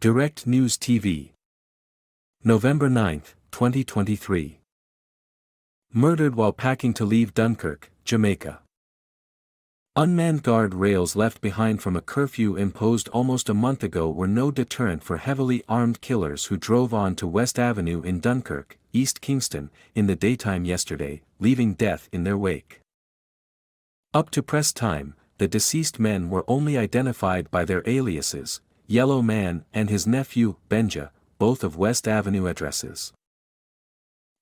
Direct News TV. November 9, 2023. Murdered while packing to leave Dunkirk, Jamaica. Unmanned guard rails left behind from a curfew imposed almost a month ago were no deterrent for heavily armed killers who drove on to West Avenue in Dunkirk, East Kingston, in the daytime yesterday, leaving death in their wake. Up to press time, the deceased men were only identified by their aliases, Yellow Man and his nephew, Benja, both of West Avenue addresses.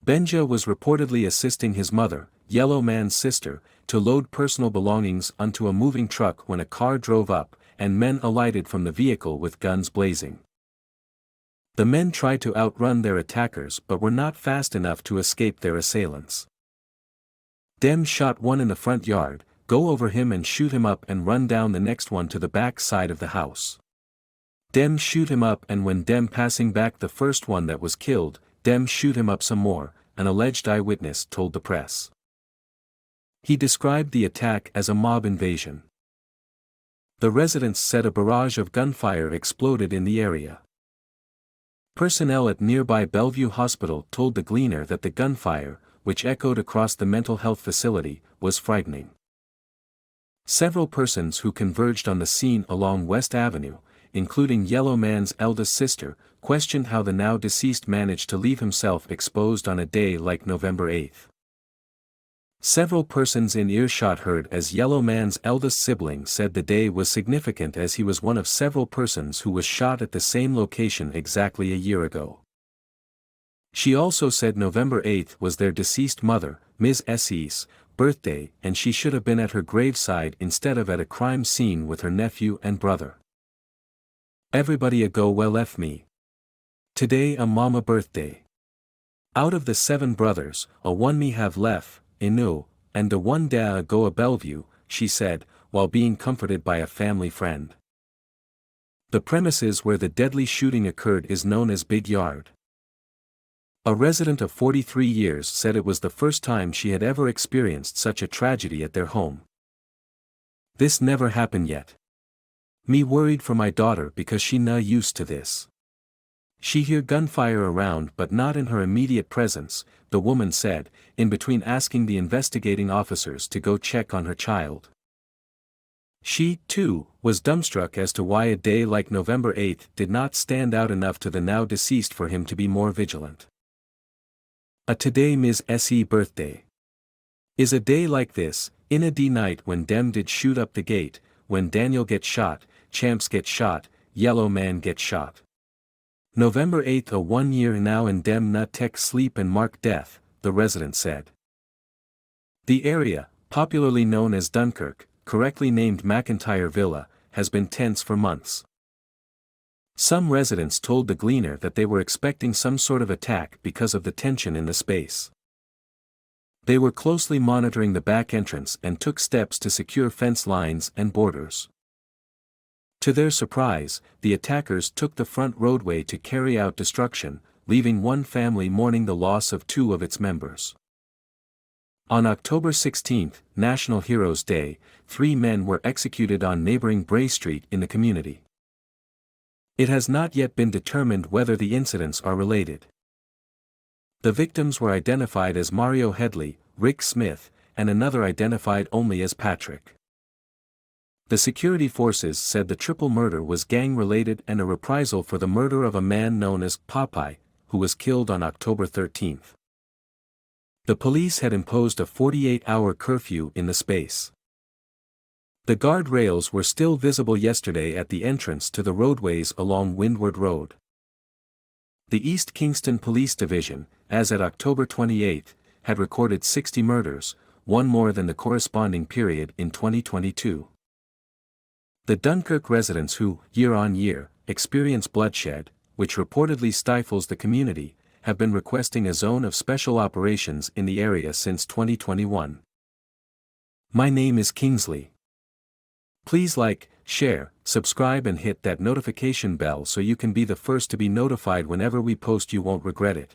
Benja was reportedly assisting his mother, Yellow Man's sister, to load personal belongings onto a moving truck when a car drove up, and men alighted from the vehicle with guns blazing. The men tried to outrun their attackers but were not fast enough to escape their assailants. Dem shot one in the front yard, go over him and shoot him up and run down the next one to the back side of the house. Dem shoot him up and when Dem passing back the first one that was killed, Dem shoot him up some more, an alleged eyewitness told the press. He described the attack as a mob invasion. The residents said a barrage of gunfire exploded in the area. Personnel at nearby Bellevue Hospital told the Gleaner that the gunfire, which echoed across the mental health facility, was frightening. Several persons who converged on the scene along West Avenue, including Yellow Man's eldest sister, questioned how the now deceased managed to leave himself exposed on a day like November 8. Several persons in earshot heard as Yellow Man's eldest sibling said the day was significant as he was one of several persons who was shot at the same location exactly a year ago. She also said November 8 was their deceased mother, Ms. S.'s, birthday and she should have been at her graveside instead of at a crime scene with her nephew and brother. Everybody a go well left me. Today a mama birthday. Out of the 7 brothers, a one me have left, inu, and the one da a go a Bellevue, she said, while being comforted by a family friend. The premises where the deadly shooting occurred is known as Big Yard. A resident of 43 years said it was the first time she had ever experienced such a tragedy at their home. This never happened yet. Me worried for my daughter because she na used to this. She hear gunfire around but not in her immediate presence, the woman said, in between asking the investigating officers to go check on her child. She, too, was dumbstruck as to why a day like November 8 did not stand out enough to the now deceased for him to be more vigilant. A today Ms. S.E. birthday. Is a day like this, in a D night when Dem did shoot up the gate, when Daniel get shot, Champs get shot, Yellow Man get shot. November 8 a 1 year now and Dem na tech sleep and mark death, the resident said. The area, popularly known as Dunkirk, correctly named McIntyre Villa, has been tense for months. Some residents told the Gleaner that they were expecting some sort of attack because of the tension in the space. They were closely monitoring the back entrance and took steps to secure fence lines and borders. To their surprise, the attackers took the front roadway to carry out destruction, leaving one family mourning the loss of 2 of its members. On October 16, National Heroes Day, 3 men were executed on neighboring Bray Street in the community. It has not yet been determined whether the incidents are related. The victims were identified as Mario Headley, Rick Smith, and another identified only as Patrick. The security forces said the triple murder was gang-related and a reprisal for the murder of a man known as Popeye, who was killed on October 13. The police had imposed a 48-hour curfew in the space. The guard rails were still visible yesterday at the entrance to the roadways along Windward Road. The East Kingston Police Division, as at October 28, had recorded 60 murders, 1 more than the corresponding period in 2022. The Dunkirk residents who, year on year, experience bloodshed, which reportedly stifles the community, have been requesting a zone of special operations in the area since 2021. My name is Kingsley. Please like, share, subscribe and hit that notification bell so you can be the first to be notified whenever we post. You won't regret it.